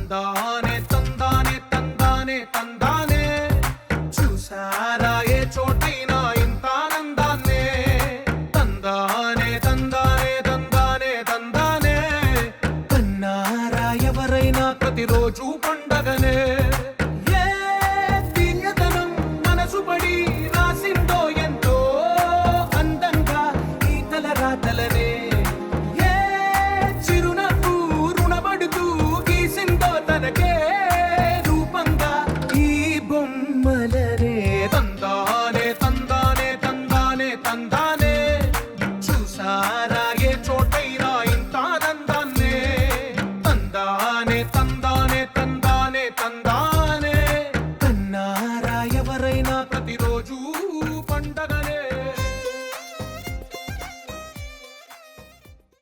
తందానే తందానే తందానే తందానే చూసారా ఏ చోటైనా ఇంత ఆనందాన్నే తందానే తందానే తందానే తందానే కన్నారా ఎవరైనా ప్రతిరోజు పండగనే ఏ తీయదనం మనసు పడి రాసిందో ఎంతో అందంగా ఈ తలరాతలనే ఏ చిరునవ్వు రుణపడుతూ గీసిందో తనకే రూపంగా ఈ బొమ్మలే